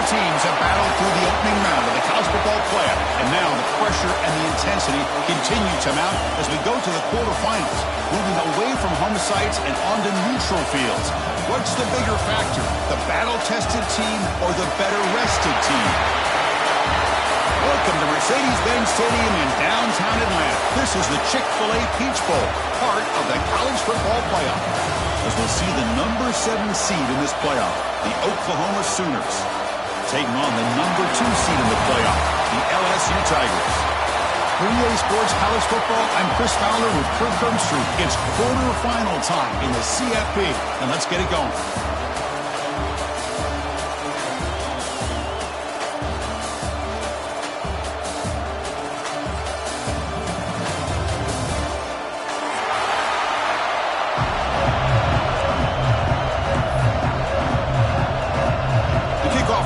teams have battled through the opening round of the college football playoff, and now the pressure and the intensity continue to mount as we go to the quarterfinals, moving away from home sites and onto neutral fields. What's the bigger factor, the battle-tested team or the better-rested team? Welcome to Mercedes-Benz Stadium in downtown Atlanta. This is the Chick-fil-A Peach Bowl, part of the college football playoff, as we'll see the number 7 seed in this playoff, the Oklahoma Sooners, taking on the number 2 seed in the playoff, the LSU Tigers. For EA Sports College Football, I'm Chris Fowler with Kirk Herbstreit. It's quarterfinal time in the CFP, and let's get it going.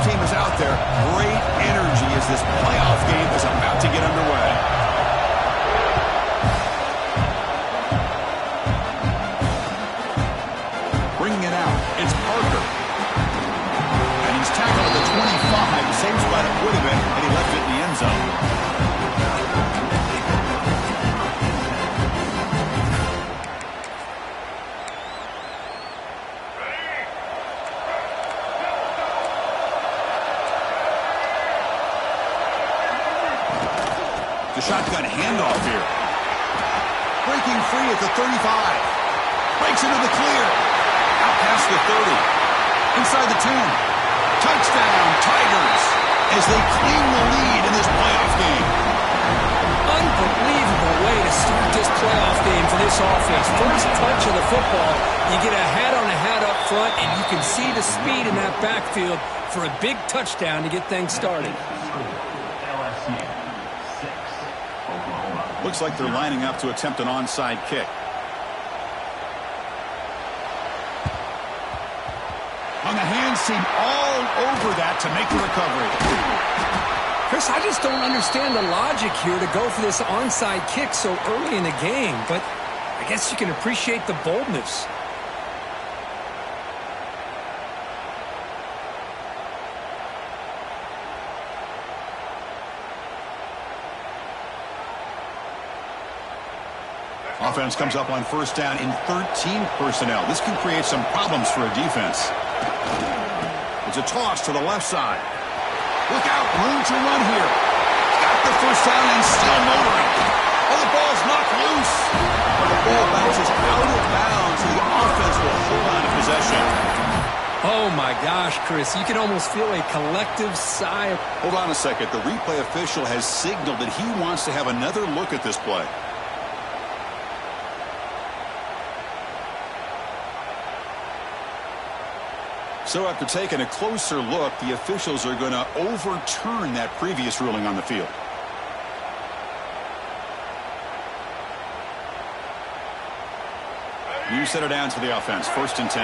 Team is out there. Great energy as this playoff game is about to get underway. Bringing it out, it's Parker. And he's tackled at the 25, the same spot it would have been had he left it in the end zone. The shotgun handoff here. Breaking free at the 35. Breaks into the clear. Out past the 30. Inside the 10. Touchdown, Tigers, as they claim the lead in this playoff game. Unbelievable way to start this playoff game for this offense. First touch of the football, you get a hat on a hat up front, and you can see the speed in that backfield for a big touchdown to get things started. Looks like they're lining up to attempt an onside kick. On the hand seam all over that to make the recovery. Chris, I just don't understand the logic here to go for this onside kick so early in the game, but I guess you can appreciate the boldness. Offense comes up on first down in 13 personnel. This can create some problems for a defense. It's a toss to the left side. Look out, room to run here. Got the first down and still motoring. Oh, the ball's knocked loose. But the ball bounces out of bounds, and the offense will hold on to possession. Oh, my gosh, Chris. You can almost feel a collective sigh. Hold on a second. The replay official has signaled that he wants to have another look at this play. So after taking a closer look, the officials are going to overturn that previous ruling on the field. New center down to the offense. First and 10.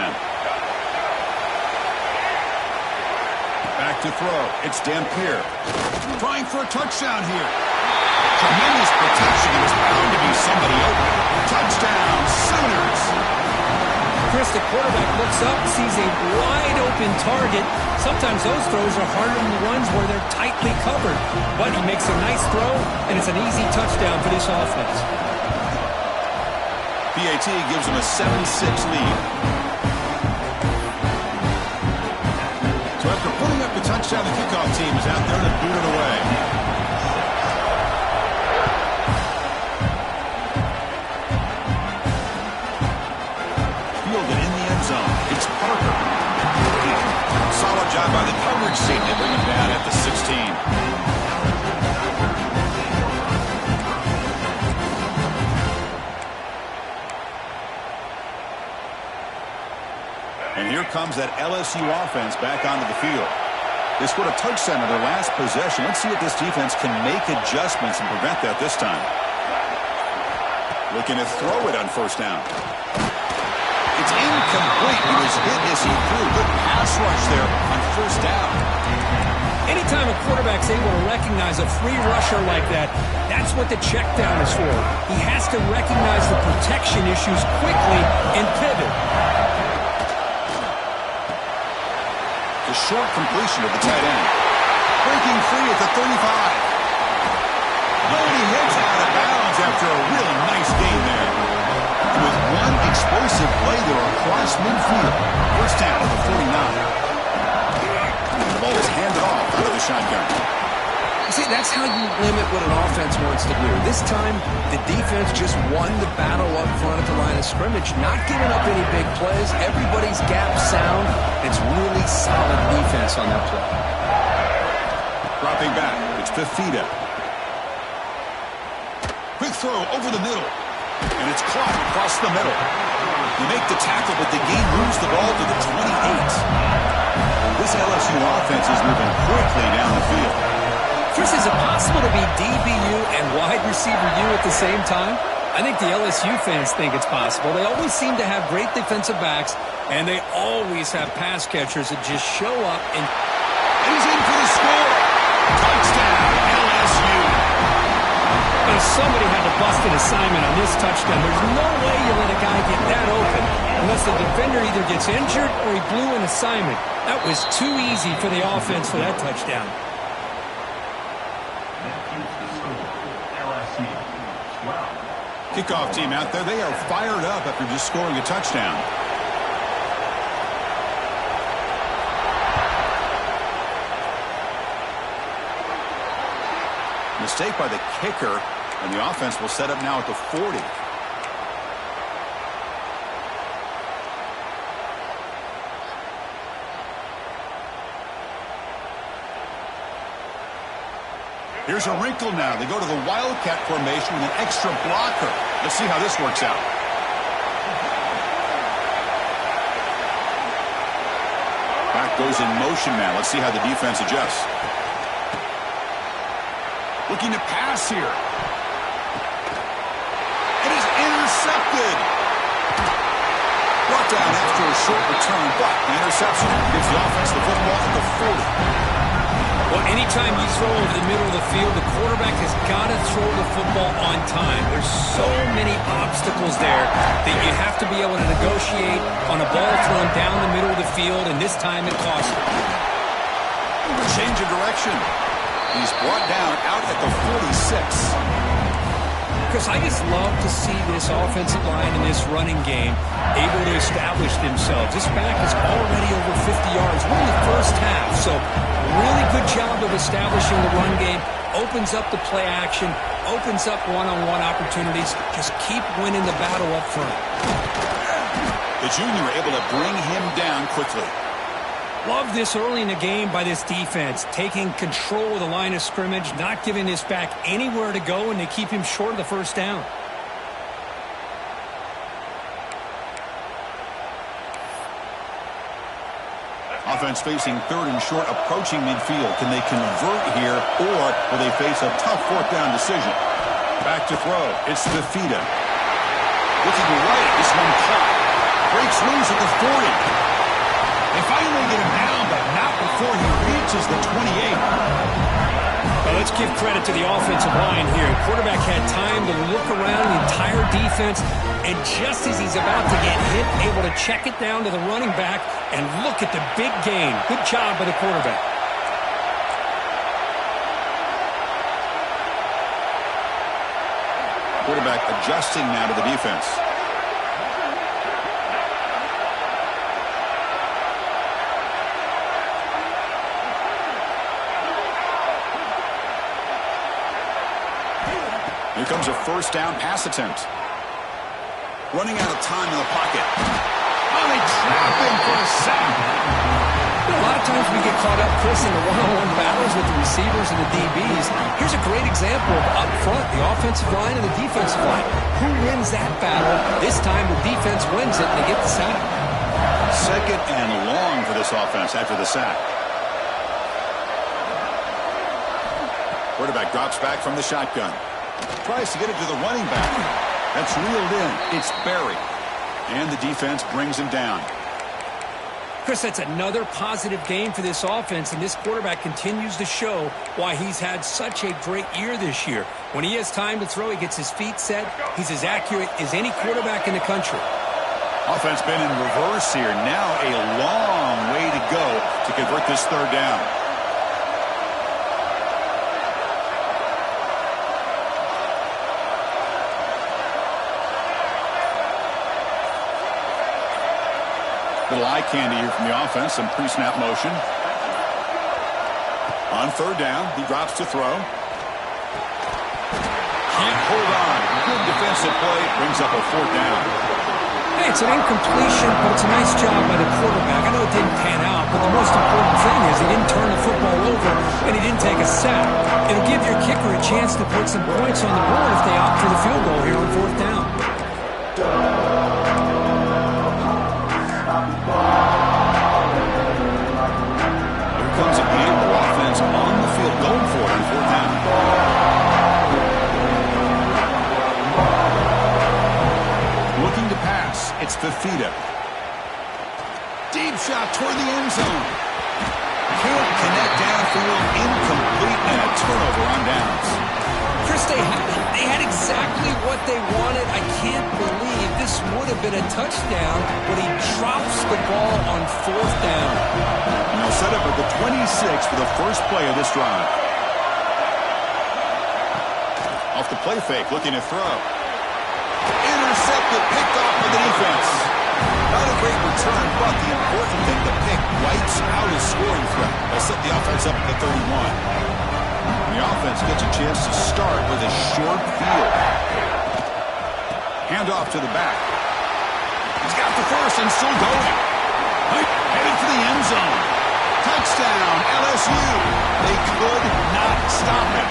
Back to throw. It's Dampier. Trying for a touchdown here. Tremendous protection. It was bound to be somebody open. Touchdown, Sooners. Chris, the quarterback looks up, sees a wide-open target. Sometimes those throws are harder than the ones where they're tightly covered. But he makes a nice throw, and it's an easy touchdown for this offense. PAT gives him a 7-6 lead. So after putting up the touchdown, the kickoff team is out there to boot it away. It's Parker. Solid job by the coverage team to bring him down at the 16. And here comes that LSU offense back onto the field. They scored a touchdown in their last possession. Let's see if this defense can make adjustments and prevent that this time. Looking to throw it on first down. It's incomplete. He was hit as he threw. Good pass rush there on first down. Anytime a quarterback's able to recognize a free rusher like that, that's what the check down is for. He has to recognize the protection issues quickly and pivot. The A short completion to the tight end. Breaking free at the 35. He hits out of bounds after a really nice gain there. With one explosive play there across midfield. First down at the 49. The ball is handed off out of the shotgun. See, that's how you limit what an offense wants to do. This time, the defense just won the battle up front at the line of scrimmage, not giving up any big plays. Everybody's gap sound. It's really solid defense on that play. Dropping back, it's Fafita. Quick throw over the middle. And it's caught across the middle. They make the tackle, but the game moves the ball to the 28. This LSU offense is moving quickly down the field. Chris, is it possible to be DBU and wide receiver U at the same time? I think the LSU fans think it's possible. They always seem to have great defensive backs, and they always have pass catchers that just show up and he's in for the score. Touchdown, LSU. If somebody had to bust an assignment on this touchdown, there's no way you let a guy get that open unless the defender either gets injured or he blew an assignment. That was too easy for the offense for that touchdown. Kickoff team out there. They are fired up after just scoring a touchdown. Mistake by the kicker, and the offense will set up now at the 40. Here's a wrinkle now. They go to the Wildcat formation with an extra blocker. Let's see how this works out. Back goes in motion now. Let's see how the defense adjusts. Looking to pass here. It is intercepted. Brought down after a short return, but the interception gives the offense the football at the 40. Well, anytime you throw over the middle of the field, the quarterback has got to throw the football on time. There's so many obstacles there that you have to be able to negotiate on a ball thrown down the middle of the field, and this time it cost him. Change of direction. He's brought down out at the 46. Chris, I just love to see this offensive line and this running game able to establish themselves. This back is already over 50 yards. We're in the first half, so really good job of establishing the run game. Opens up the play action, opens up one-on-one opportunities. Just keep winning the battle up front. The junior able to bring him down quickly. Love this early in the game by this defense, taking control of the line of scrimmage, not giving this back anywhere to go, and they keep him short of the first down. Offense facing third and short, approaching midfield. Can they convert here, or will they face a tough fourth down decision? Back to throw. It's Fafita. Looking right, this one caught. Breaks loose at the 40. They finally get him down, but not before he reaches the 28. Well, let's give credit to the offensive line here. Quarterback had time to look around the entire defense, and just as he's about to get hit, able to check it down to the running back, and look at the big gain. Good job by the quarterback. Quarterback adjusting now to the defense. Here comes a first down pass attempt. Running out of time in the pocket. Oh, they trap him for a sack. A lot of times we get caught up, Chris, in the one-on-one battles with the receivers and the DBs. Here's a great example of up front, the offensive line and the defensive line. Who wins that battle? This time the defense wins it and they get the sack. Second and long for this offense after the sack. Quarterback drops back from the shotgun. Tries to get it to the running back. That's reeled in. It's Barry. And the defense brings him down. Chris, that's another positive game for this offense, and this quarterback continues to show why he's had such a great year this year. When he has time to throw, he gets his feet set. He's as accurate as any quarterback in the country. Offense been in reverse here. Now a long way to go to convert this third down. Little eye candy here from the offense. Some pre-snap motion. On third down, he drops to throw. Can't hold on. Good defensive play. Brings up a fourth down. Hey, it's an incompletion, but it's a nice job by the quarterback. I know it didn't pan out, but the most important thing is he didn't turn the football over and he didn't take a sack. It'll give your kicker a chance to put some points on the board if they opt for the field goal here on fourth down. Here comes a gamble offense on the field going for it on fourth down. Looking to pass. It's Fafita. Deep shot toward the end zone. Can't connect downfield. Incomplete and a turnover on downs. Chris, they had exactly what they wanted. I can't believe this would have been a touchdown, but he drops the ball on fourth down. And they'll set up at the 26 for the first play of this drive. Off the play fake, looking to throw. Intercepted, picked off by the defense. Not a great return, but the important thing, the pick wipes out his scoring threat. They'll set the offense up at the 31. The offense gets a chance to start with a short field. Hand off to the back. He's got the first and still going. Headed for the end zone. Touchdown, LSU. They could not stop him.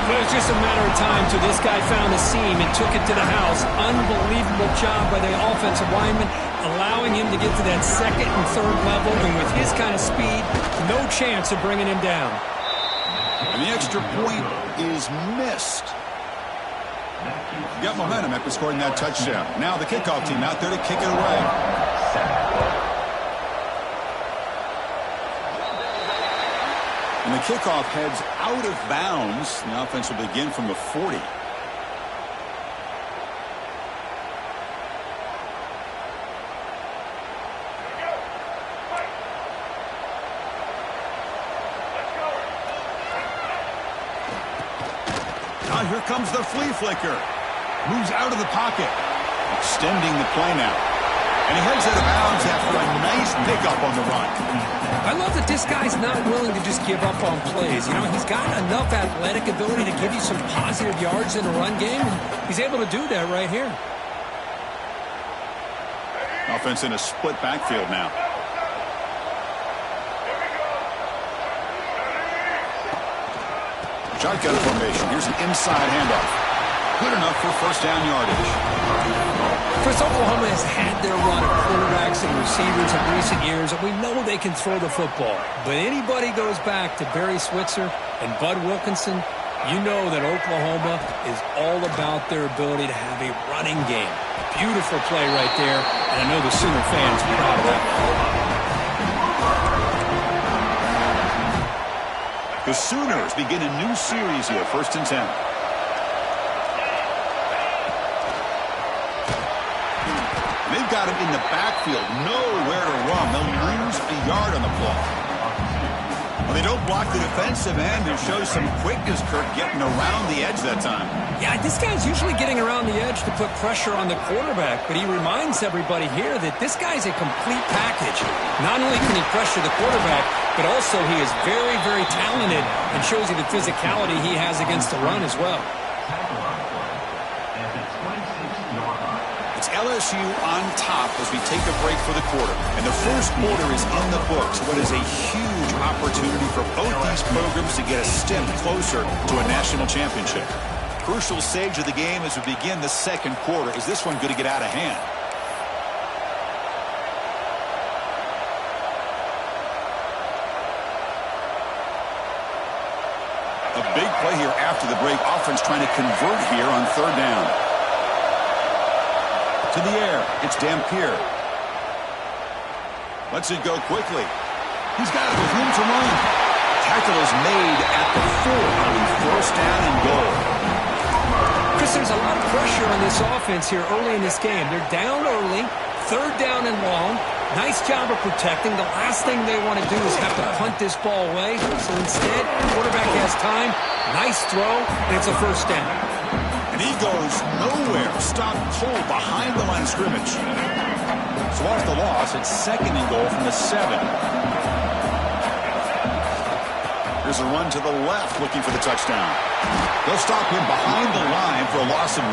But it was just a matter of time till this guy found the seam and took it to the house. Unbelievable job by the offensive lineman, allowing him to get to that second and third level. And with his kind of speed, no chance of bringing him down. And the extra point is missed. Got momentum after scoring that touchdown. Now the kickoff team out there to kick it away. And the kickoff heads out of bounds. The offense will begin from the 40. Now here comes the flea flicker. Moves out of the pocket. Extending the play now. And he heads out of bounds after a nice pickup on the run. I love that this guy's not willing to just give up on plays. You know, he's got enough athletic ability to give you some positive yards in the run game, and he's able to do that right here. Offense in a split backfield now. Shotgun formation. Here's an inside handoff. Good enough for first down yardage. First, Oklahoma has had their run of quarterbacks and receivers in recent years, and we know they can throw the football. But anybody goes back to Barry Switzer and Bud Wilkinson, you know that Oklahoma is all about their ability to have a running game. Beautiful play right there, and I know the Sooner fans are proud of that. The Sooners begin a new series here, 1st and 10. They've got him in the backfield, nowhere to run. They'll lose a yard on the play. Well, they don't block the defensive end and show some quickness, Kirk, getting around the edge that time. Yeah, this guy's usually getting around the edge to put pressure on the quarterback, but he reminds everybody here that this guy's a complete package. Not only can he pressure the quarterback, but also he is very, very talented and shows you the physicality he has against the run as well. It's LSU on top as we take a break for the quarter. And the first quarter is in the books. What is a huge opportunity for both these programs to get a step closer to a national championship. Crucial stage of the game as we begin the second quarter. Is this one going to get out of hand? A big play here after the break. Offense trying to convert here on third down. To the air. It's Dampier. Lets it go quickly. He's got it with room to run. Tackle is made at the 4 on 1st down and goal. Chris, there's a lot of pressure on this offense here early in this game. They're down early, 3rd down and long. Nice job of protecting. The last thing they want to do is have to punt this ball away. So instead, quarterback has time. Nice throw, and it's a 1st down. And he goes nowhere. Stopped cold behind the line of scrimmage. So off the loss, it's 2nd and goal from the 7. Here's a run to the left, looking for the touchdown. They'll stop him behind the line for a loss of 1.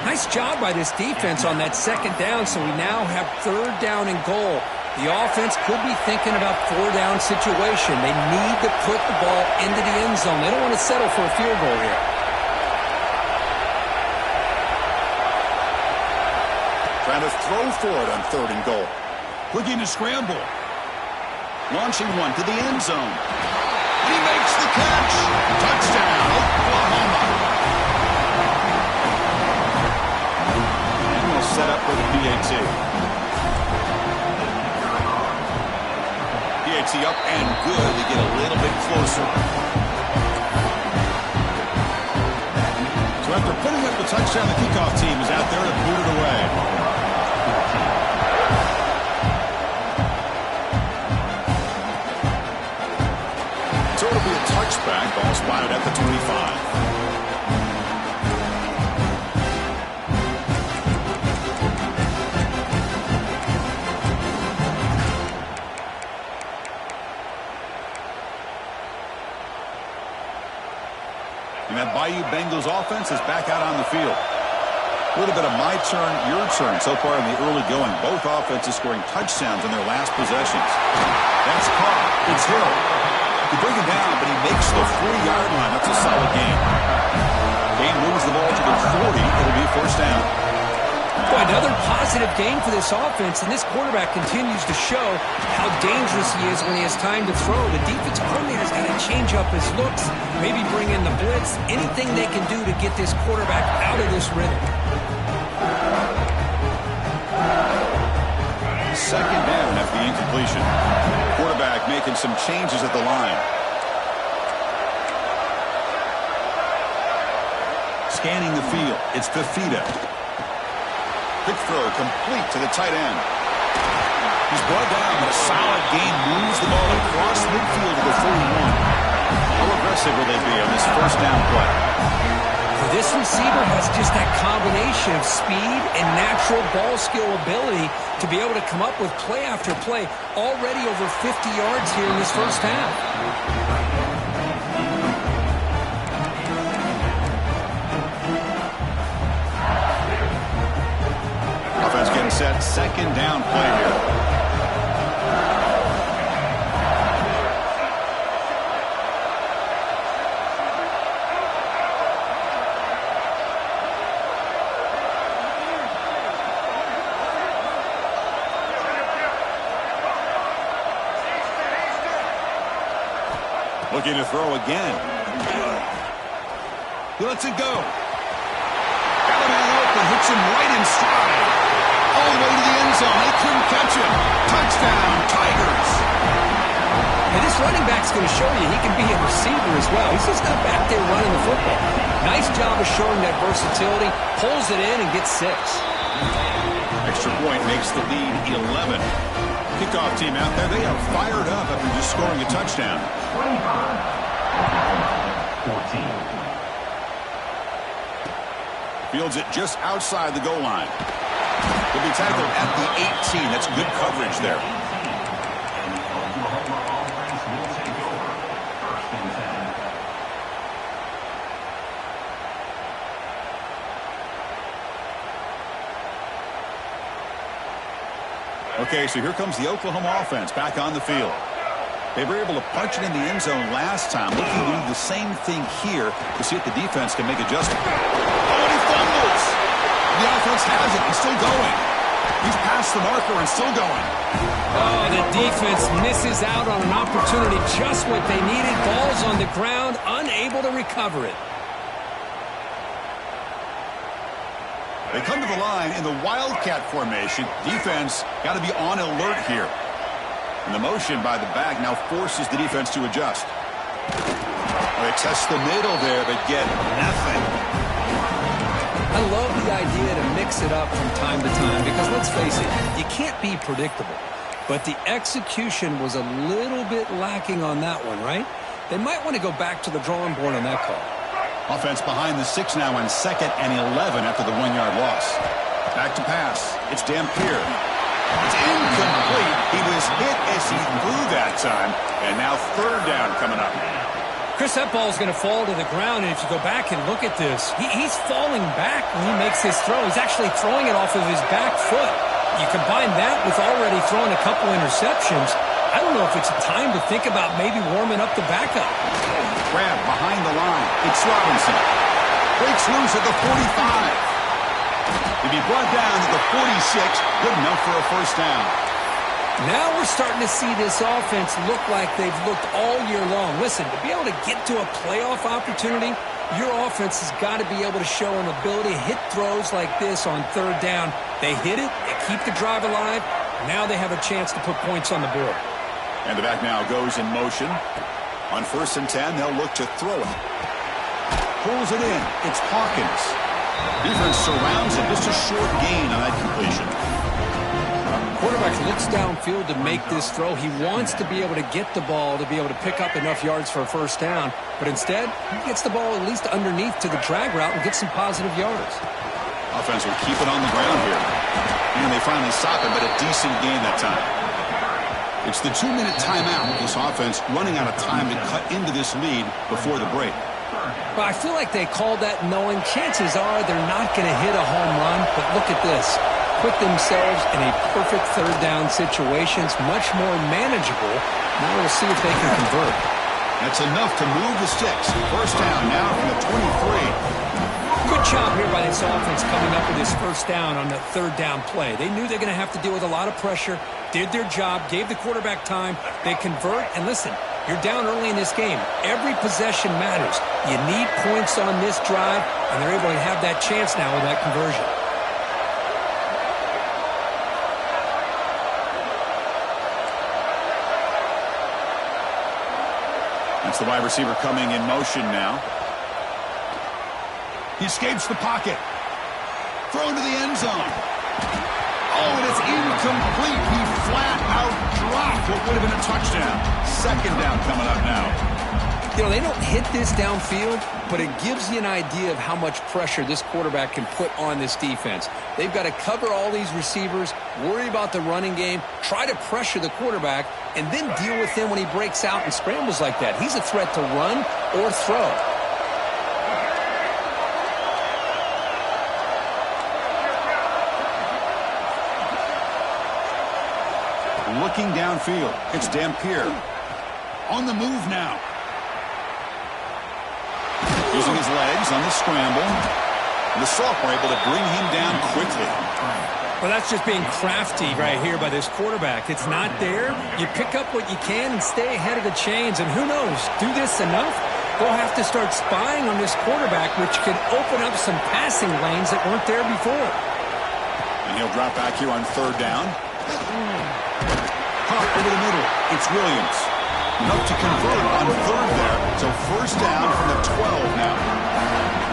Nice job by this defense on that 2nd down, so we now have 3rd down and goal. The offense could be thinking about 4-down situation. They need to put the ball into the end zone. They don't want to settle for a field goal here. Trying to throw for it on 3rd and goal. Looking to scramble. Launching one to the end zone. He makes the catch. Touchdown, Oklahoma. And we'll set up for the PAT. PAT up and good. They get a little bit closer. So after putting up the touchdown, the kickoff team is out there to boot it away. So it'll be a touchback. Ball spotted at the 25. And that Bayou Bengals offense is back out on the field. A little bit of my turn, your turn so far in the early going. Both offenses scoring touchdowns in their last possessions. That's caught. It's Hill. He brings him down, but he makes the 40-yard line. That's a solid game. Kane moves the ball to the 40. It'll be 1st down. Boy, another positive game for this offense, and this quarterback continues to show how dangerous he is when he has time to throw. The defensive coordinator's got to change up his looks, maybe bring in the blitz, anything they can do to get this quarterback out of this rhythm. 2nd down after the incompletion. Quarterback making some changes at the line. Scanning the field. It's Fafita. Quick throw complete to the tight end. He's brought down, but a solid gain moves the ball across midfield to the 41. How aggressive will they be on this 1st down play? This receiver has just that combination of speed and natural ball skill ability to be able to come up with play after play. Already over 50 yards here in this 1st half. Offense getting set. 2nd down play here. Looking to throw again. He lets it go. Got a man open, hits him right in stride. All the way to the end zone. They couldn't catch him. Touchdown, Tigers. And this running back's going to show you he can be a receiver as well. He's just not back there running the football. Nice job of showing that versatility. Pulls it in and gets 6. Extra point makes the lead 11. Kickoff team out there, they are fired up after just scoring a touchdown. 14. Fields it just outside the goal line. He'll be tackled at the 18. That's good coverage there. Okay, so here comes the Oklahoma offense back on the field. They were able to punch it in the end zone last time. Looking to do the same thing here to see if the defense can make adjustments. Oh, and he fumbles! The offense has it. He's still going. He's past the marker and still going. Oh, the defense misses out on an opportunity. Just what they needed. Ball's on the ground, unable to recover it. They come to the line in the Wildcat formation. Defense got to be on alert here. And the motion by the back now forces the defense to adjust. They test the middle there, but get nothing. I love the idea to mix it up from time to time because, let's face it, you can't be predictable. But the execution was a little bit lacking on that one, right? They might want to go back to the drawing board on that call. Offense behind the 6 now on 2nd and 11 after the 1-yard loss. Back to pass. It's Dampier. It's incomplete. He was hit as he threw that time. And now 3rd down coming up. Chris, that ball's going to fall to the ground, and if you go back and look at this, he's falling back when he makes his throw. He's actually throwing it off of his back foot. You combine that with already throwing a couple interceptions, I don't know if it's time to think about maybe warming up the backup. Grab behind the line. It's Robinson. Breaks loose at the 45. To be brought down to the 46, good enough for a 1st down. Now we're starting to see this offense look like they've looked all year long. Listen, to be able to get to a playoff opportunity, your offense has got to be able to show an ability to hit throws like this on 3rd down. They hit it, they keep the drive alive. Now they have a chance to put points on the board. And the back now goes in motion. On 1st and 10, they'll look to throw it. Pulls it in. It's Hawkins. Defense surrounds it. Just a short gain on that completion. Quarterback looks downfield to make this throw. He wants to be able to get the ball to be able to pick up enough yards for a 1st down. But instead, he gets the ball at least underneath to the drag route and gets some positive yards. Offense will keep it on the ground here. And they finally stop it, but a decent gain that time. It's the 2-minute timeout. This offense running out of time to cut into this lead before the break. Well, I feel like they called that knowing chances are they're not going to hit a home run. But look at this. Put themselves in a perfect 3rd down situation. It's much more manageable. Now we'll see if they can convert. That's enough to move the sticks. 1st down now from the 23. Good job here by this offense coming up with this 1st down on the 3rd down play. They knew they're going to have to deal with a lot of pressure, did their job, gave the quarterback time. They convert, and listen, you're down early in this game. Every possession matters. You need points on this drive, and they're able to have that chance now with that conversion. It's the wide receiver coming in motion now. He escapes the pocket. Thrown to the end zone. Oh, and it's incomplete. He flat out dropped what would have been a touchdown. 2nd down coming up now. You know, they don't hit this downfield, but it gives you an idea of how much pressure this quarterback can put on this defense. They've got to cover all these receivers, worry about the running game, try to pressure the quarterback, and then deal with him when he breaks out and scrambles like that. He's a threat to run or throw. Looking downfield, it's Dampier. On the move now. Using his legs on the scramble. And the sophomore able to bring him down quickly. Well, that's just being crafty right here by this quarterback. It's not there. You pick up what you can and stay ahead of the chains. And who knows, do this enough, they'll have to start spying on this quarterback, which could open up some passing lanes that weren't there before. And he'll drop back here on 3rd down. Hop over the middle. It's Williams. Enough to convert on 3rd there. So 1st down from the 12 now.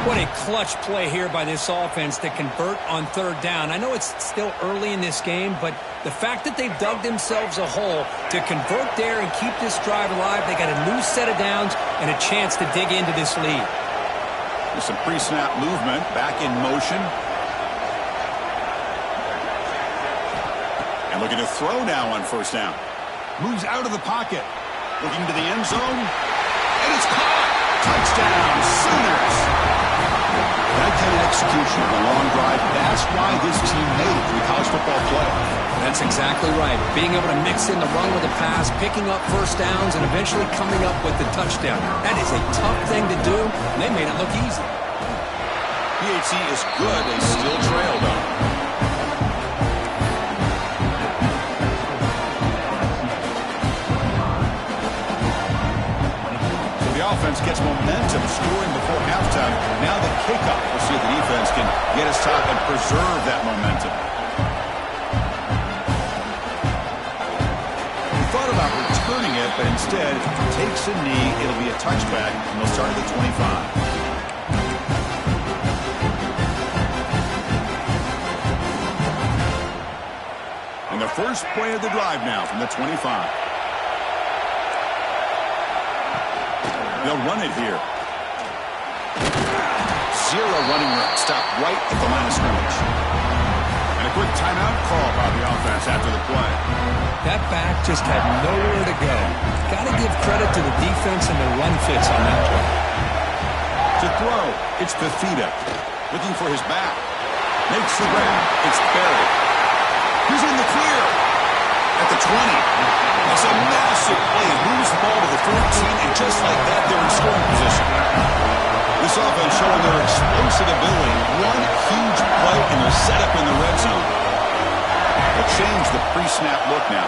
What a clutch play here by this offense to convert on 3rd down. I know it's still early in this game, but the fact that they've dug themselves a hole to convert there and keep this drive alive, they got a new set of downs and a chance to dig into this lead. There's some pre-snap movement, back in motion. And looking to throw now on 1st down. Moves out of the pocket. Looking to the end zone. And it's caught. Touchdown, Sooners. That kind of execution of a long drive, that's why this team made it to the college football playoff. That's exactly right. Being able to mix in the run with the pass, picking up 1st downs, and eventually coming up with the touchdown. That is a tough thing to do, and they made it look easy. PHC is good. They still trail, though. Offense gets momentum scoring before halftime. Now the kickoff. We'll see if the defense can get his top and preserve that momentum. He thought about returning it, but instead takes a knee. It'll be a touchback, and they'll start at the 25. first play of the drive now from the 25. They'll run it here. Zero running room. Stop right at the line of scrimmage. And a quick timeout call by the offense after the play. That back just had nowhere to go. Got to give credit to the defense and the run fits on that play. To throw, it's Fafita. Looking for his back. Makes the grab. It's Barry. He's in the clear. At the 20. It's a massive play. Moves the ball to the 14, and just like that, they're in scoring position. This offense showing their explosive ability. One huge play, and they're set up in the red zone. They'll change the pre-snap look now.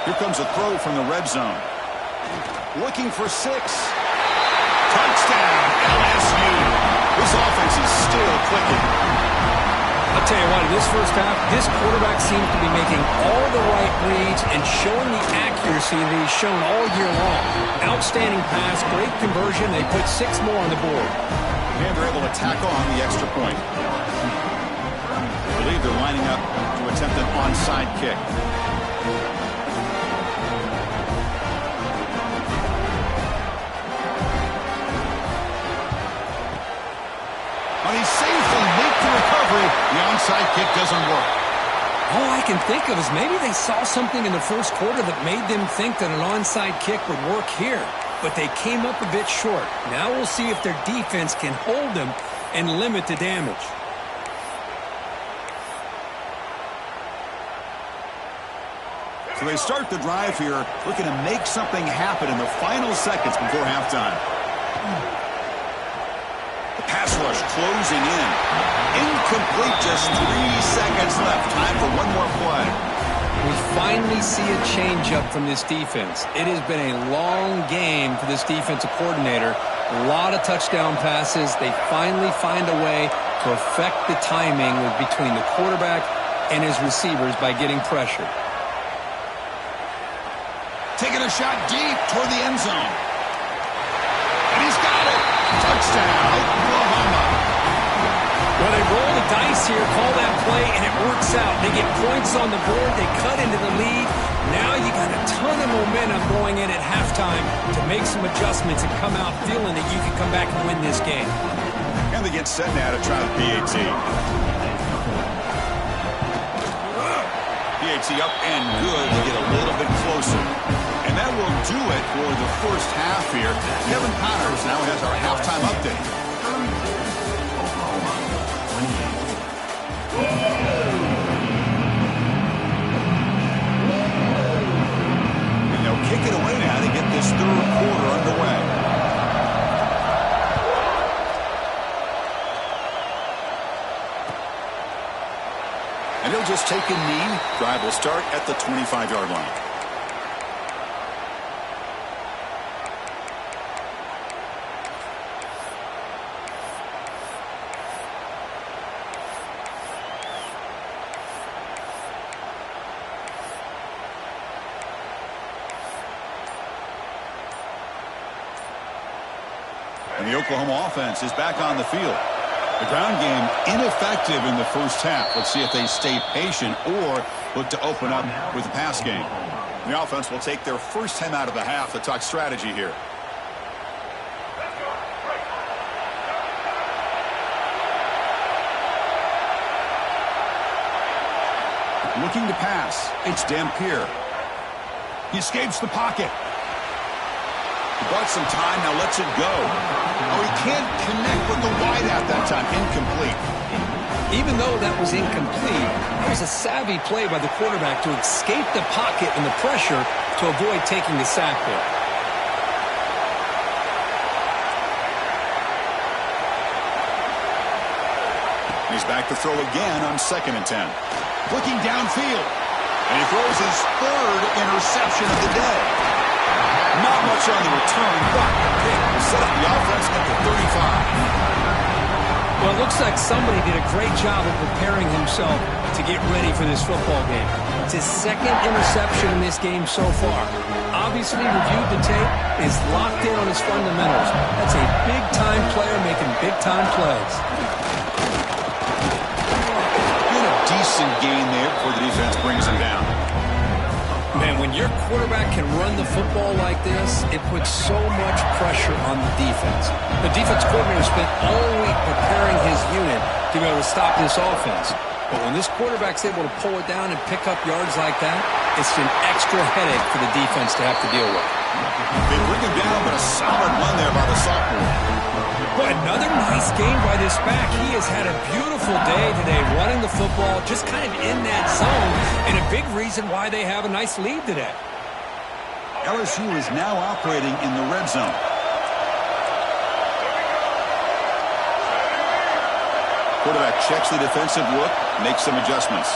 Here comes a throw from the red zone. Looking for 6. Touchdown, LSU. This offense is still clicking. I'll tell you what, in this first half, this quarterback seems to be making all the right reads and showing the accuracy that he's shown all year long. Outstanding pass, great conversion. They put 6 more on the board. And they're able to tack on the extra point. I believe they're lining up to attempt an onside kick. And he safely makes the recovery. The onside kick doesn't work. All I can think of is maybe they saw something in the first quarter that made them think that an onside kick would work here. But they came up a bit short. Now we'll see if their defense can hold them and limit the damage. So they start the drive here, looking to make something happen in the final seconds before halftime. The pass rush closing in. Incomplete, just 3 seconds left. Time for one more play. We finally see a change-up from this defense. It has been a long game for this defensive coordinator. A lot of touchdown passes. They finally find a way to affect the timing between the quarterback and his receivers by getting pressure. Taking a shot deep toward the end zone. And he's got it. Touchdown, Oklahoma. Well, they roll the dice here, call that play, and it works out. They get points on the board. They cut into the lead. Now you got a ton of momentum going in at halftime to make some adjustments and come out feeling that you can come back and win this game. And they get set now to try the PAT. PAT up and good to get a little bit closer. And that will do it for the first half here. Kevin Connors now has our halftime update. And they'll kick it away now to get this third quarter underway. And he'll just take a knee. Drive will start at the 25-yard line. And the Oklahoma offense is back on the field. The ground game ineffective in the first half. Let's see if they stay patient or look to open up with the pass game. The offense will take their first time out of the half to talk strategy here. Looking to pass. It's Dampier. He escapes the pocket. He bought some time, now lets it go. Oh, he can't connect with the wideout that time. Incomplete. Even though that was incomplete, it was a savvy play by the quarterback to escape the pocket and the pressure to avoid taking the sack there. He's back to throw again on 2nd and 10. Looking downfield. And he throws his third interception of the day. Not much on the return, but pick will set up the offense at the 35. Well, it looks like somebody did a great job of preparing himself to get ready for this football game. It's his second interception in this game so far. Obviously reviewed the tape, is locked in on his fundamentals. That's a big-time player making big-time plays. Get a decent gain there before the defense brings him down. Man, when your quarterback can run the football like this, it puts so much pressure on the defense. The defense coordinator spent all week preparing his unit to be able to stop this offense. But when this quarterback's able to pull it down and pick up yards like that, it's an extra headache for the defense to have to deal with. They bring him down, but a solid run there by the sophomore. Boy, another nice game by this back. He has had a beautiful day today running the football, just kind of in that zone, and a big reason why they have a nice lead today. LSU is now operating in the red zone. Quarterback checks the defensive look, makes some adjustments.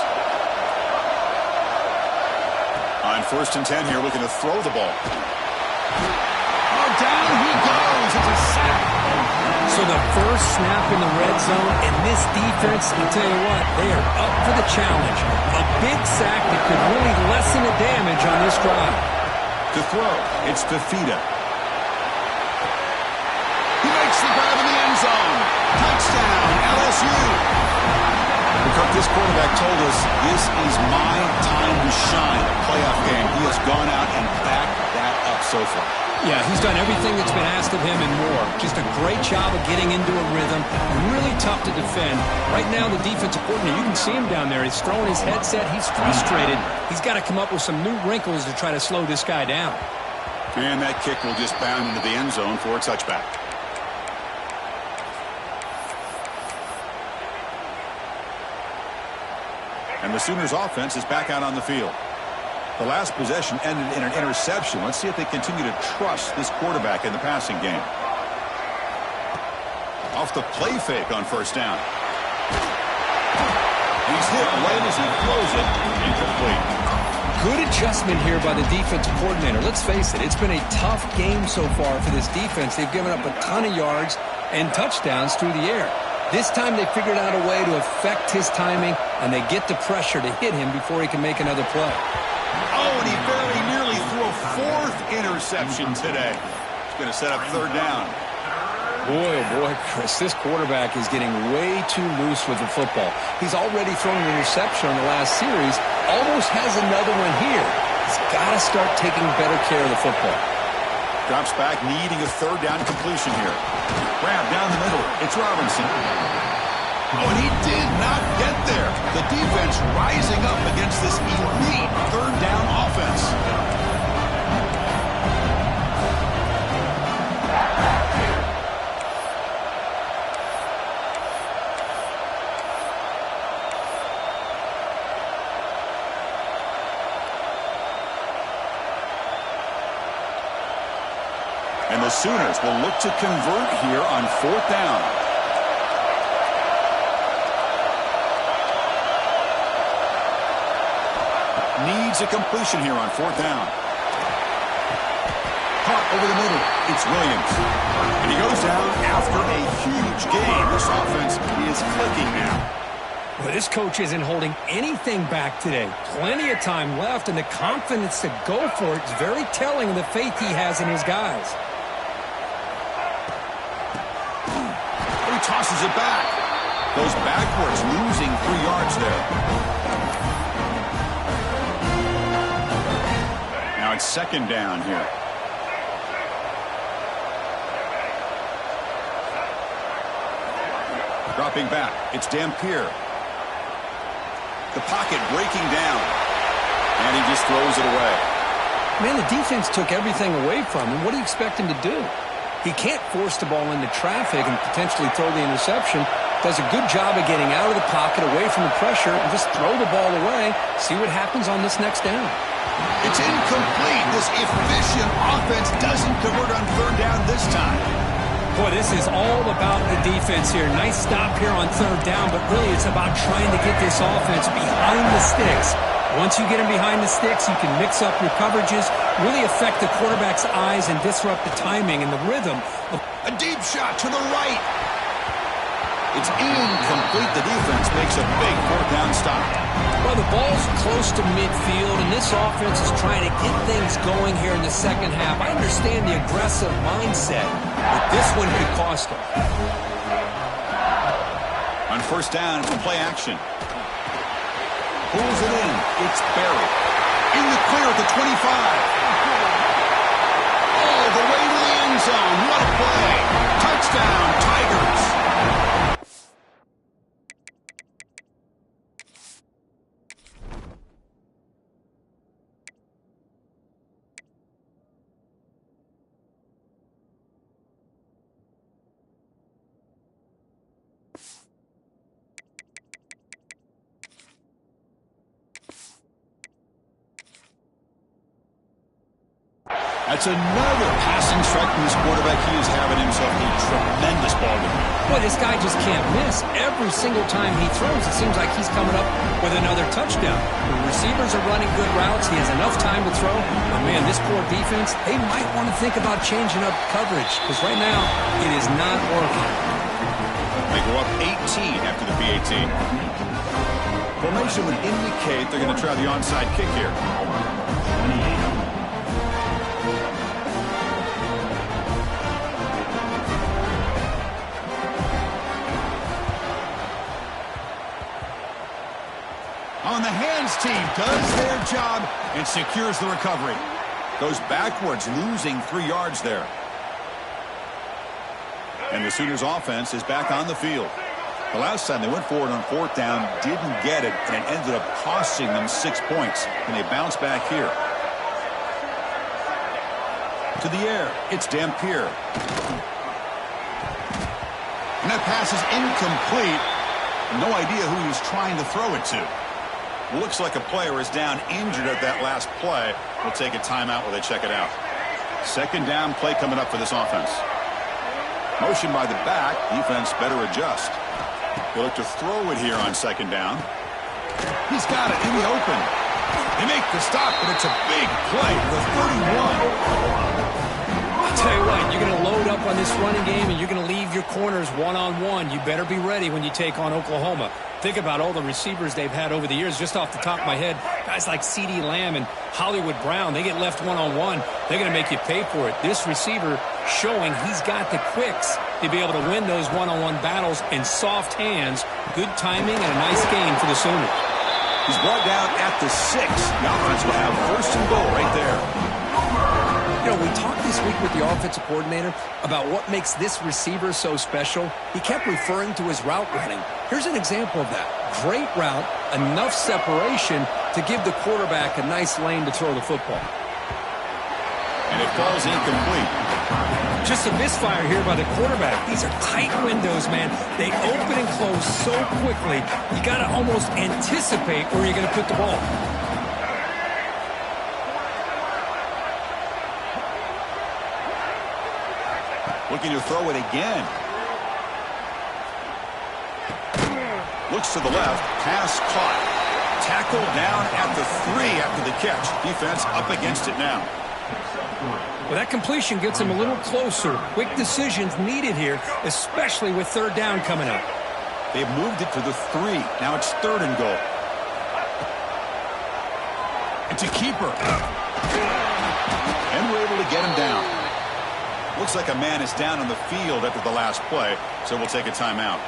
On 1st and 10 here, looking to throw the ball. Oh, down he goes. It's a sack. So the first snap in the red zone, and this defense, I'll tell you what, they are up for the challenge. A big sack that could really lessen the damage on this drive. To throw, it's Fafita. He makes the grab in the end zone. Touchdown, LSU. Kirk, this quarterback told us this is my time to shine. A playoff game. He has gone out and backed that up so far. Yeah, he's done everything that's been asked of him and more. Just a great job of getting into a rhythm. Really tough to defend. Right now, the defensive coordinator, you can see him down there. He's throwing his headset. He's frustrated. He's got to come up with some new wrinkles to try to slow this guy down. And that kick will just bound into the end zone for a touchback. And the Sooners offense is back out on the field. The last possession ended in an interception. Let's see if they continue to trust this quarterback in the passing game. Off the play fake on 1st down. He's hit right as he throws it. Incomplete. Good adjustment here by the defensive coordinator. Let's face it, it's been a tough game so far for this defense. They've given up a ton of yards and touchdowns through the air. This time they figured out a way to affect his timing, and they get the pressure to hit him before he can make another play. Oh, and he very nearly threw a 4th interception today. He's going to set up 3rd down. Boy, oh boy, Chris, this quarterback is getting way too loose with the football. He's already thrown an interception on the last series, almost has another one here. He's got to start taking better care of the football. Drops back, needing a 3rd down completion here. Grab down the middle. It's Robinson. Oh, and he did not get there. The defense rising up against this elite 3rd down offense. And the Sooners will look to convert here on 4th down. Needs a completion here on 4th down. Caught over the middle. It's Williams. And he goes down after a huge gain. This offense is clicking now. Well, this coach isn't holding anything back today. Plenty of time left, and the confidence to go for it is very telling of the faith he has in his guys. He tosses it back. Goes backwards, losing 3 yards there. Now it's 2nd down here. Dropping back, it's Dampier. The pocket breaking down. And he just throws it away. Man, the defense took everything away from him. What do you expect him to do? He can't force the ball into traffic and potentially throw the interception. Does a good job of getting out of the pocket, away from the pressure, and just throw the ball away. See what happens on this next down. It's incomplete. This efficient offense doesn't convert on 3rd down this time. Boy, this is all about the defense here. Nice stop here on 3rd down, but really it's about trying to get this offense behind the sticks. Once you get him behind the sticks, you can mix up your coverages, really affect the quarterback's eyes and disrupt the timing and the rhythm. A deep shot to the right. It's incomplete. The defense makes a big fourth down stop. Well, the ball's close to midfield, and this offense is trying to get things going here in the second half. I understand the aggressive mindset, but this one could cost them. On first down, it's a play action. Pulls it in. It's buried. In the clear at the 25. All the way to the end zone. What a play. Touchdown, Tigers. That's another passing strike from this quarterback. He is having himself a tremendous ball game. Boy, this guy just can't miss. Every single time he throws, it seems like he's coming up with another touchdown. The receivers are running good routes. He has enough time to throw. But, man, this poor defense, they might want to think about changing up coverage because right now it is not working. They go up 18 after the P18. Formation would indicate they're going to try the onside kick here. On the hands team does their job and secures the recovery. Goes backwards, losing 3 yards there. And the Sooners offense is back on the field. The last time they went forward on fourth down, didn't get it, and it ended up costing them 6 points. And they bounce back here. To the air, it's Dampier. And that pass is incomplete. No idea who he was trying to throw it to. Looks like a player is down injured at that last play. We'll take a timeout while they check it out. Second down play coming up for this offense. Motion by the back. Defense better adjust. They look to throw it here on second down. He's got it in the open. They make the stop, but it's a big play for the 31. I'll tell you what, you're going to load up on this running game and you're going to leave your corners one-on-one. You better be ready when you take on Oklahoma. Think about all the receivers they've had over the years. Just off the top of my head, guys like CeeDee Lamb and Hollywood Brown, they get left one-on-one. They're going to make you pay for it. This receiver showing he's got the quicks to be able to win those one-on-one battles in soft hands. Good timing and a nice gain for the Sooners. He's brought down at the 6. The offense will have first and goal right there. You know, we talked this week with the offensive coordinator about what makes this receiver so special. He kept referring to his route running. Here's an example of that. Great route, enough separation to give the quarterback a nice lane to throw the football. And it falls incomplete. Just a misfire here by the quarterback. These are tight windows, man. They open and close so quickly, you got to almost anticipate where you're going to put the ball. Looking to throw it again. Looks to the left. Pass caught. Tackle down at the 3 after the catch. Defense up against it now. Well, that completion gets him a little closer. Quick decisions needed here, especially with third down coming up. They've moved it to the 3. Now it's third and goal. It's a keeper. And we're able to get him down. Looks like a man is down on the field after the last play, so we'll take a timeout.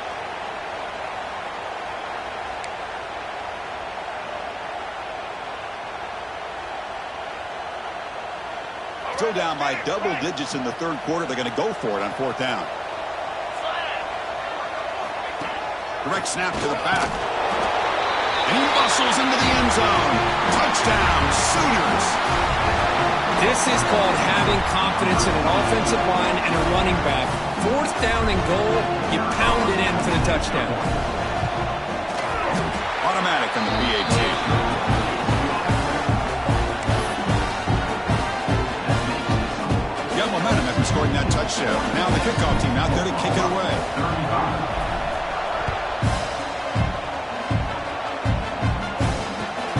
Still down by double digits in the third quarter. They're going to go for it on fourth down. Direct snap to the back. And he muscles into the end zone. Touchdown, Sooners. This is called having confidence in an offensive line and a running back. Fourth down and goal, you pound it in for the touchdown. Automatic on the P18. Momentum after scoring that touchdown. Now the kickoff team out there to kick it away.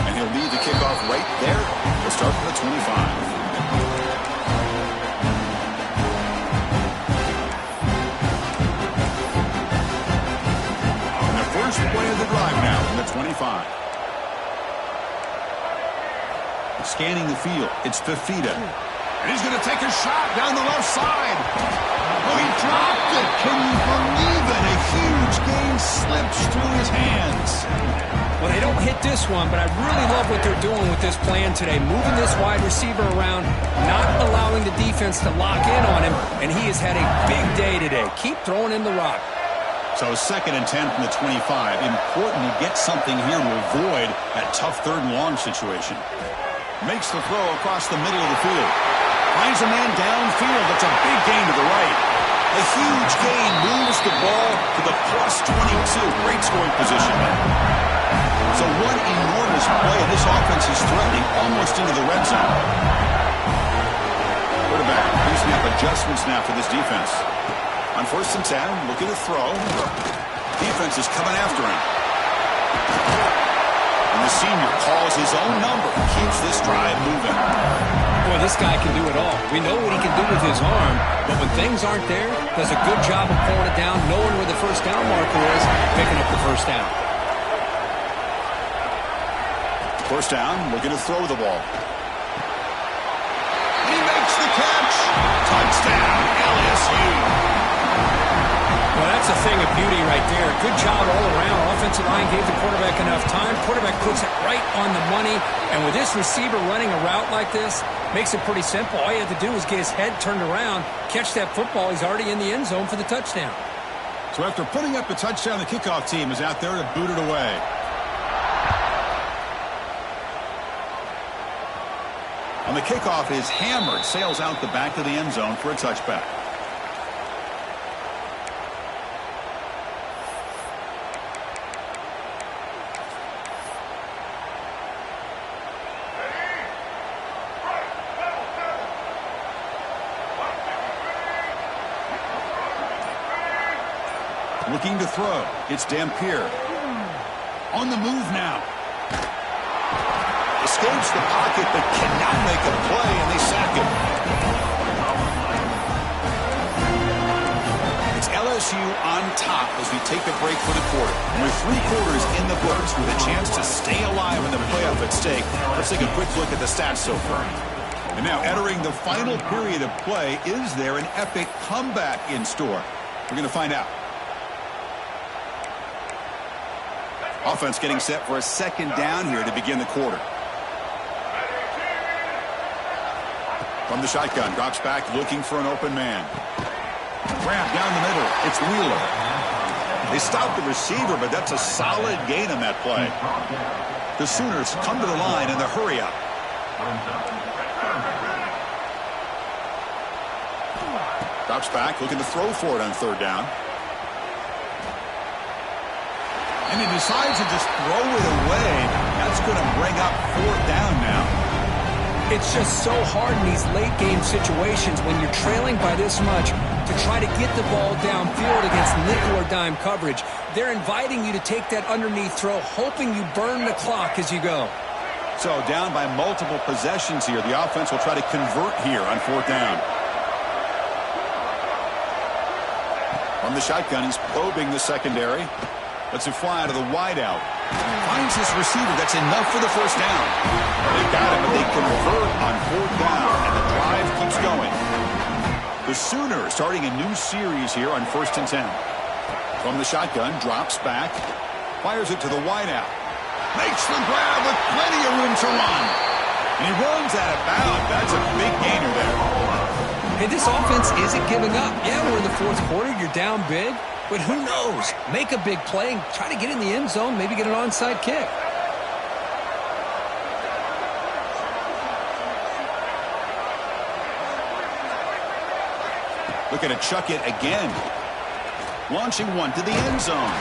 And he'll lead the kickoff right there. We'll start from the 25. 25. Scanning the field, it's Fafita. And he's going to take a shot down the left side. Oh, he dropped it. Can you believe it? A huge gain slips through his hands. Well, they don't hit this one, but I really love what they're doing with this plan today. Moving this wide receiver around, not allowing the defense to lock in on him, and he has had a big day today. Keep throwing him the rock. So 2nd and 10 from the 25. Important to get something here to avoid that tough 3rd and long situation. Makes the throw across the middle of the field. Finds a man downfield. That's a big gain to the right. A huge gain moves the ball to the +22. Great scoring position. So one enormous play. This offense is threatening almost into the red zone. Quarterback using up adjustments now for this defense. On 1st and 10, looking to throw. Defense is coming after him. And the senior calls his own number. Keeps this drive moving. Boy, this guy can do it all. We know what he can do with his arm, but when things aren't there, does a good job of pulling it down, knowing where the first down marker is, picking up the first down. First down, looking to throw the ball. He makes the catch. Touchdown, LSU. Well, that's a thing of beauty right there. Good job all around. Offensive line gave the quarterback enough time. Quarterback puts it right on the money. And with this receiver running a route like this, makes it pretty simple. All you have to do is get his head turned around, catch that football. He's already in the end zone for the touchdown. So after putting up a touchdown, the kickoff team is out there to boot it away. On the kickoff is hammered, sails out the back of the end zone for a touchback. Looking to throw. It's Dampier. On the move now. Escapes the pocket but cannot make a play, and they sack him. It's LSU on top as we take a break for the quarter. And with 3 quarters in the books with a chance to stay alive in the playoff at stake, let's take a quick look at the stats so far. And now entering the final period of play, is there an epic comeback in store? We're going to find out. Offense getting set for a 2nd down here to begin the quarter. From the shotgun, drops back looking for an open man. Grab down the middle. It's Wheeler. They stop the receiver, but that's a solid gain on that play. The Sooners come to the line in the hurry up. Drops back, looking to throw for it on 3rd down. And he decides to just throw it away. That's going to bring up 4th down now. It's just so hard in these late-game situations when you're trailing by this much to try to get the ball downfield against nickel or dime coverage. They're inviting you to take that underneath throw, hoping you burn the clock as you go. So down by multiple possessions here. The offense will try to convert here on 4th down. From the shotgun, he's probing the secondary. Lets it fly out of the wideout. Finds his receiver. That's enough for the first down. They got him, but they convert on 4th down, and the drive keeps going. The Sooners starting a new series here on 1st and 10. From the shotgun, drops back, fires it to the wideout. Makes the grab with plenty of room to run. And he runs out of bounds. That's a big gainer there. Hey, this offense isn't giving up. Yeah, we're in the 4th quarter. You're down big. But who knows? Make a big play and try to get in the end zone, maybe get an onside kick. Looking to chuck it again. Launching one to the end zone.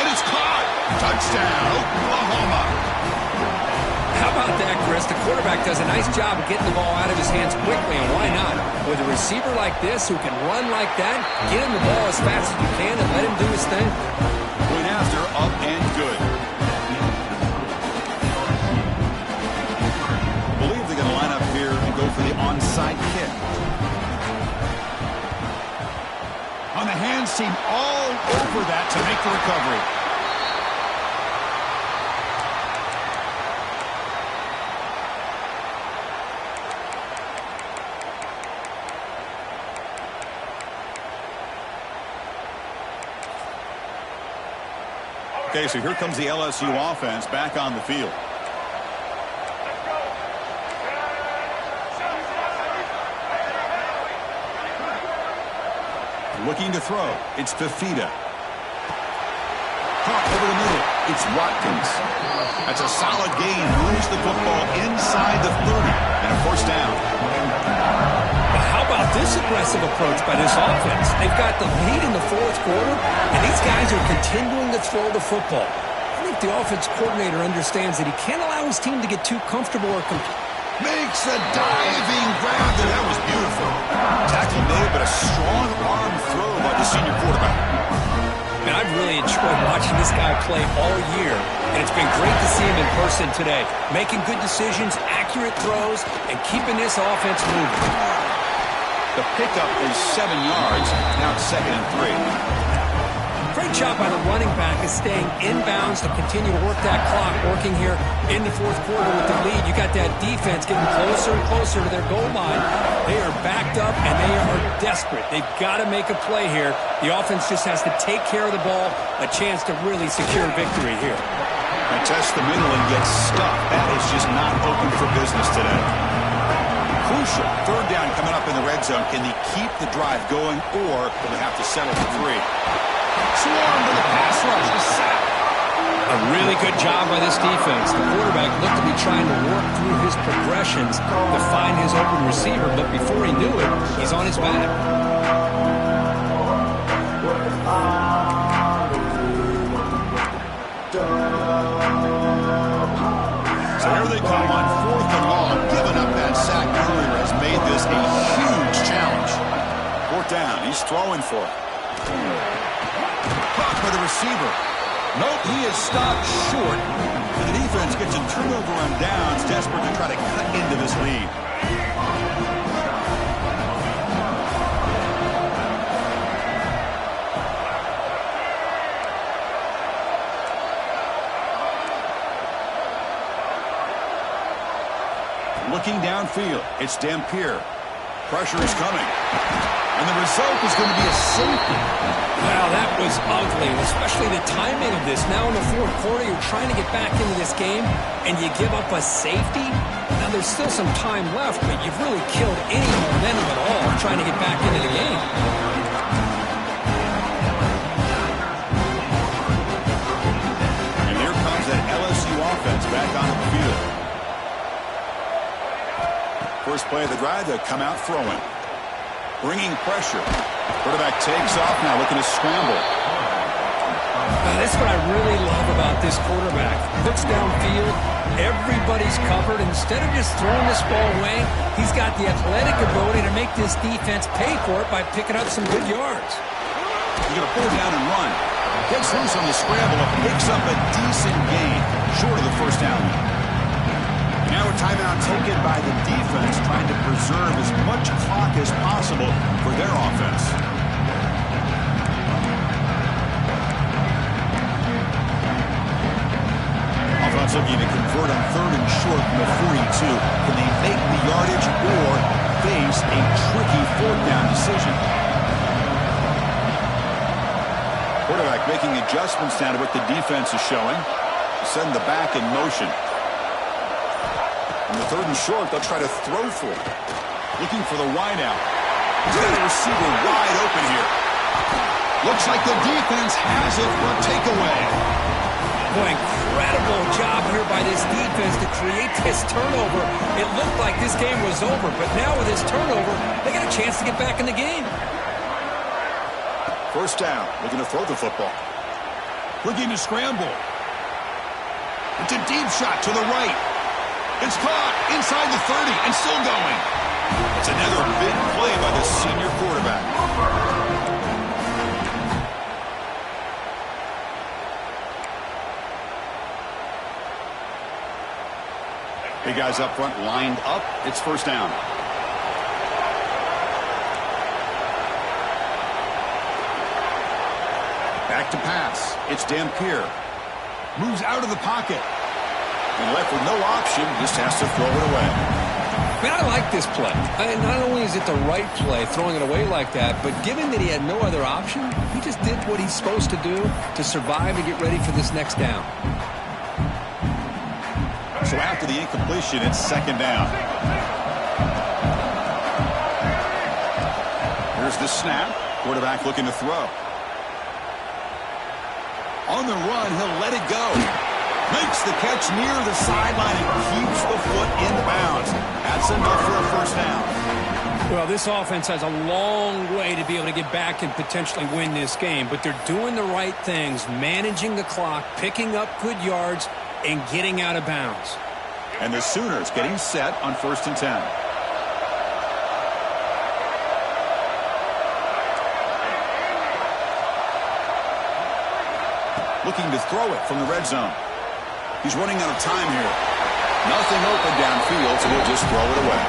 And it's caught. Touchdown, Oklahoma. How about that, Chris? The quarterback does a nice job of getting the ball out of his hands quickly, and why not? With a receiver like this who can run like that, get him the ball as fast as you can and let him do his thing. Point after, up and good. I believe they're going to line up here and go for the onside kick. On the hands team all over that to make the recovery. Okay, so here comes the LSU offense back on the field. Looking to throw. It's Fafita. Caught over the middle. It's Watkins. That's a solid gain. Moves the football inside the 30 and a first down. Well, how about this aggressive approach by this offense? They've got the lead in the fourth quarter, and these guys are continuing to throw the football. I think the offense coordinator understands that he can't allow his team to get too comfortable or Makes a diving grab there. That was beautiful. Tackle made, but a strong arm throw by the senior quarterback. Man, I've really enjoyed watching this guy play all year, and it's been great to see him in person today. Making good decisions, accurate throws, and keeping this offense moving. The pickup is 7 yards. Now it's 2nd and 3. Great job by the running back is staying inbounds to continue to work that clock, working here in the fourth quarter with the lead. You got that defense getting closer and closer to their goal line. They are backed up, and they are desperate. They've got to make a play here. The offense just has to take care of the ball, a chance to really secure victory here. And test the middle and get stuffed. That is just not open for business today. Crucial. 3rd down coming up in the red zone. Can they keep the drive going, or will they have to settle for 3? Swarm to the pass rush. The sack. A really good job by this defense. The quarterback looked to be trying to work through his progressions to find his open receiver, but before he knew it, he's on his back. So here they come on 4th and long. Giving up that sack earlier has made this a huge challenge. 4th down. He's throwing for it. Caught by the receiver. Nope, he is stopped short. And the defense gets a turnover on downs, desperate to try to cut into this lead. Looking downfield, it's Dampier. Pressure is coming. And the result is going to be a safety. Wow, that was ugly, especially the timing of this. Now in the fourth quarter, you're trying to get back into this game, and you give up a safety. Now there's still some time left, but you've really killed any momentum at all trying to get back into the game. And here comes that LSU offense back on the field. First play of the drive, they come out throwing. Bringing pressure. Quarterback takes off now, looking to scramble. That's what I really love about this quarterback. Looks downfield, everybody's covered. Instead of just throwing this ball away, he's got the athletic ability to make this defense pay for it by picking up some good yards. He's going to pull down and run. Gets loose on the scramble and picks up a decent gain, short of the first down. Now a timeout taken by the defense, trying to preserve as much clock as possible for their offense. Offense looking to convert on 3rd and short from the 42. Can they make the yardage or face a tricky 4th down decision? Quarterback making adjustments down to what the defense is showing. Send the back in motion. On the 3rd and short, they'll try to throw for it. Looking for the wideout. He's got a receiver wide open here. Looks like the defense has it for a takeaway. Boy, incredible job here by this defense to create this turnover. It looked like this game was over, but now with this turnover, they got a chance to get back in the game. First down, looking to throw the football. Looking to scramble. It's a deep shot to the right. It's caught inside the 30 and still going. It's another big play by the senior quarterback. Big guys up front lined up. It's first down. Back to pass. It's Dampier. Moves out of the pocket. And left with no option, just has to throw it away. Man, I like like this play. Not only is it the right play, throwing it away like that, but given that he had no other option, he just did what he's supposed to do to survive and get ready for this next down. So after the incompletion, it's second down. Here's the snap. Quarterback looking to throw. On the run, he'll let it go. Makes the catch near the sideline and keeps the foot in bounds. That's enough for a first down. Well, this offense has a long way to be able to get back and potentially win this game, but they're doing the right things, managing the clock, picking up good yards, and getting out of bounds. And the Sooners getting set on 1st and 10. Looking to throw it from the red zone. He's running out of time here. Nothing open downfield, so he'll just throw it away.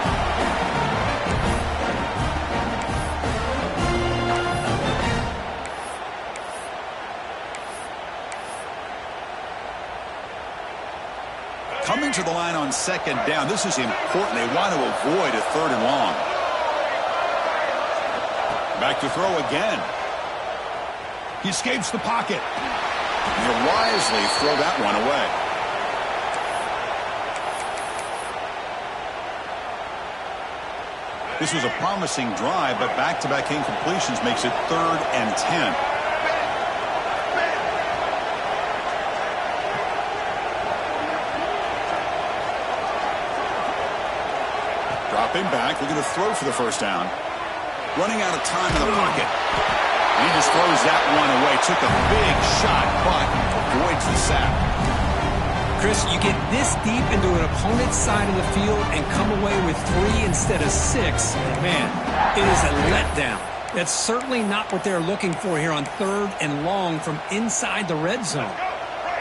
Coming to the line on second down. This is important. They want to avoid a 3rd and long. Back to throw again. He escapes the pocket. He'll wisely throw that one away. This was a promising drive, but back-to-back incompletions makes it 3rd and 10. Dropping back, looking to throw for the first down. Running out of time in the pocket. And he just throws that one away. Took a big shot, but avoids the sack. Chris, you get this deep into an opponent's side of the field and come away with 3 instead of 6. Man, it is a letdown. That's certainly not what they're looking for here on 3rd and long from inside the red zone.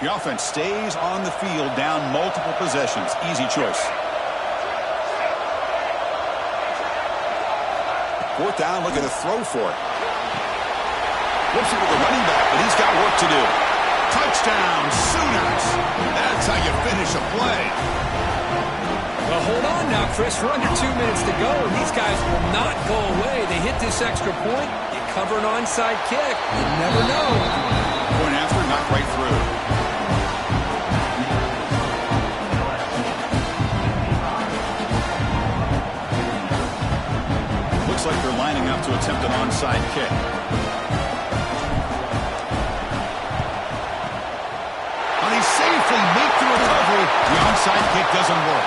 The offense stays on the field down multiple possessions. Easy choice. 4th down, looking to throw for it. Whoops it with the running back, but he's got work to do. Touchdown, Sooners. That's how you finish a play. Well, hold on now, Chris. We're under 2 minutes to go, and these guys will not go away. They hit this extra point. You cover an onside kick. You never know. Point after, not right through. Looks like they're lining up to attempt an onside kick. And he safely makes the recovery. The onside kick doesn't work.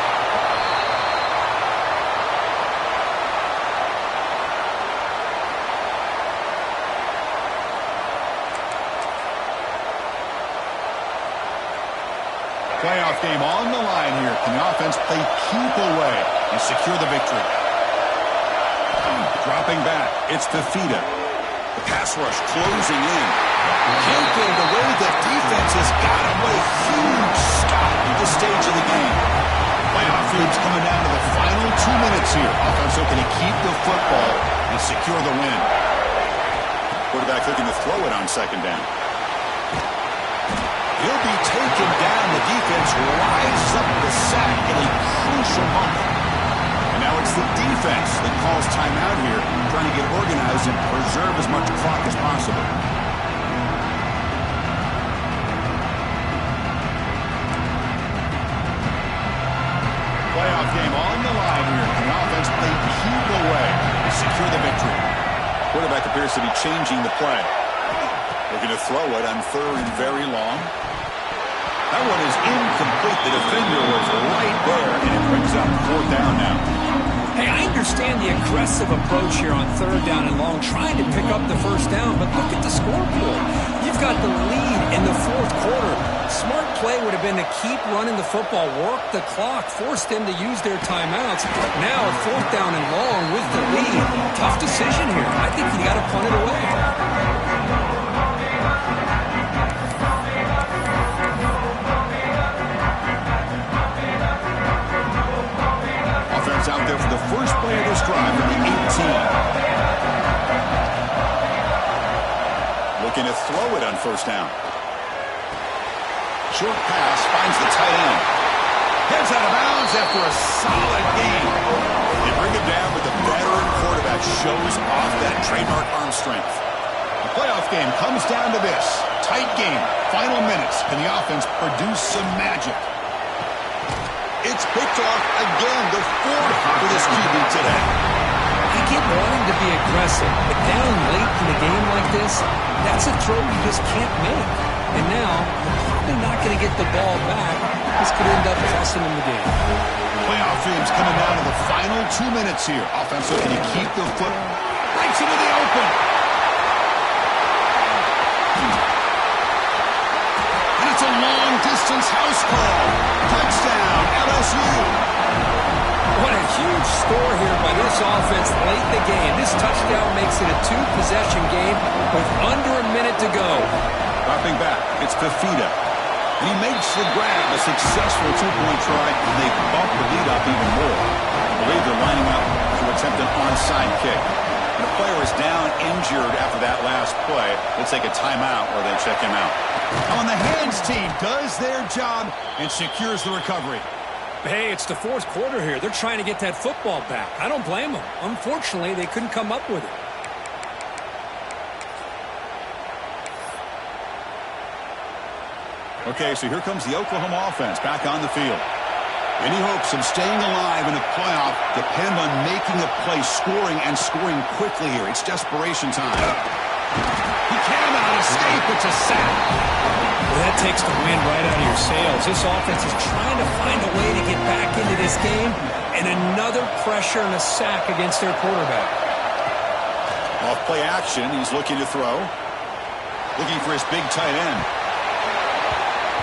Playoff game on the line here. Can the offense play keep away and secure the victory? Dropping back, it's Fafita. The pass rush closing in. Can't get it away. The defense has got him. What a huge stop at this stage of the game. Playoff game's coming down to the final 2 minutes here. Offense looking to keep the football and secure the win. Quarterback looking to throw it on second down. He'll be taken down. The defense rises up the sack at a crucial moment. And now it's the defense that calls timeout here, trying to get organized and preserve as much clock as possible. Playoff game on the line here. Can the offense play keep away to secure the victory? Quarterback appears to be changing the play. Looking to throw it on 3rd and very long. That one is incomplete. The defender was right there, and it brings up 4th down now. Hey, I understand the aggressive approach here on 3rd down and long, trying to pick up the first down, but look at the scoreboard. You've got the lead in the 4th quarter. Smart play would have been to keep running the football, work the clock, force them to use their timeouts. Now, 4th down and long with the lead. Tough decision here. I think you got to punt it away. Out there for the first play of this drive from the 18. Looking to throw it on 1st down. Short pass finds the tight end. Heads out of bounds after a solid gain. It strength. The playoff game comes down to this. Tight game. Final minutes. Can the offense produce some magic? It's picked off again. The fourth for this QB today. I get wanting to be aggressive, but down late in the game like this, that's a throw you just can't make. And now, you're probably not going to get the ball back. This could end up costing them the game. Playoff dreams coming down to the final 2 minutes here. Offense looking to keep the foot right into the open. And it's a long-distance house call. Touchdown, LSU. What a huge score here by this offense late in the game. This touchdown makes it a two-possession game with under a minute to go. Dropping back, it's Fafita. And he makes the grab, a successful two-point try, and they bump the lead up even more. I believe they're lining up to attempt an onside kick. And a player is down injured after that last play. They'll take a timeout or they check him out. Now, the hands team does their job and secures the recovery. Hey, it's the fourth quarter here. They're trying to get that football back. I don't blame them. Unfortunately, they couldn't come up with it. Okay, so here comes the Oklahoma offense back on the field. Any hopes of staying alive in a playoff depend on making a play, scoring, and scoring quickly here. It's desperation time. He cannot escape. It's a sack. Well, that takes the wind right out of your sails. This offense is trying to find a way to get back into this game, and another pressure and a sack against their quarterback. Off play action, he's looking to throw. Looking for his big tight end.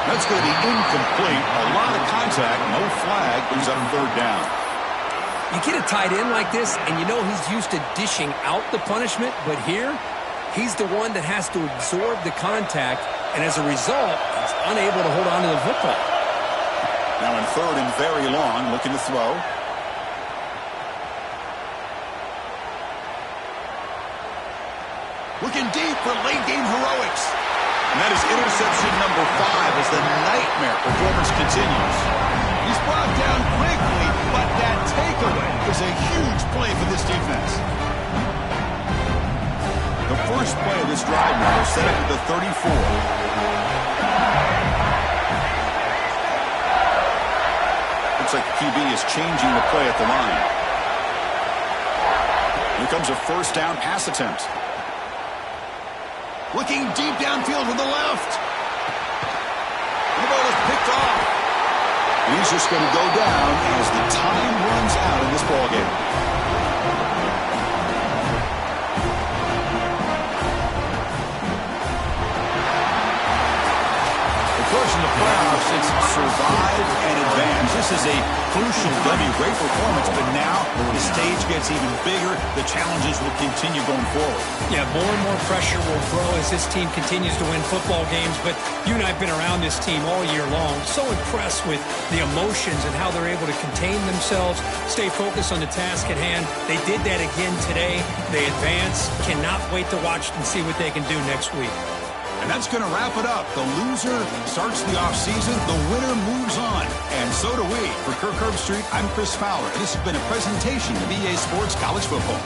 That's going to be incomplete. A lot of contact, no flag, brings up third down. You get a tight end like this, and you know he's used to dishing out the punishment, but here, he's the one that has to absorb the contact, and as a result, he's unable to hold on to the football. Now in third and very long, looking to throw. Looking deep for late-game heroics. And that is interception number 5 as the nightmare performance continues. He's brought down quickly, but that takeaway is a huge play for this defense. The first play of this drive now is set up at the 34. Looks like the QB is changing the play at the line. Here comes a first down pass attempt. Looking deep downfield to the left. The ball is picked off. And he's just going to go down as the time runs out in this ballgame. In the playoffs, it's survive and advance. This is a crucial W. Great performance, but now the stage gets even bigger. The challenges will continue going forward. Yeah, more and more pressure will grow as this team continues to win football games, but you and I have been around this team all year long. So impressed with the emotions and how they're able to contain themselves, stay focused on the task at hand. They did that again today. They advance. Cannot wait to watch and see what they can do next week. And that's going to wrap it up. The loser starts the offseason. The winner moves on. And so do we. For Kirk Herbstreit, I'm Chris Fowler. This has been a presentation of EA Sports College Football.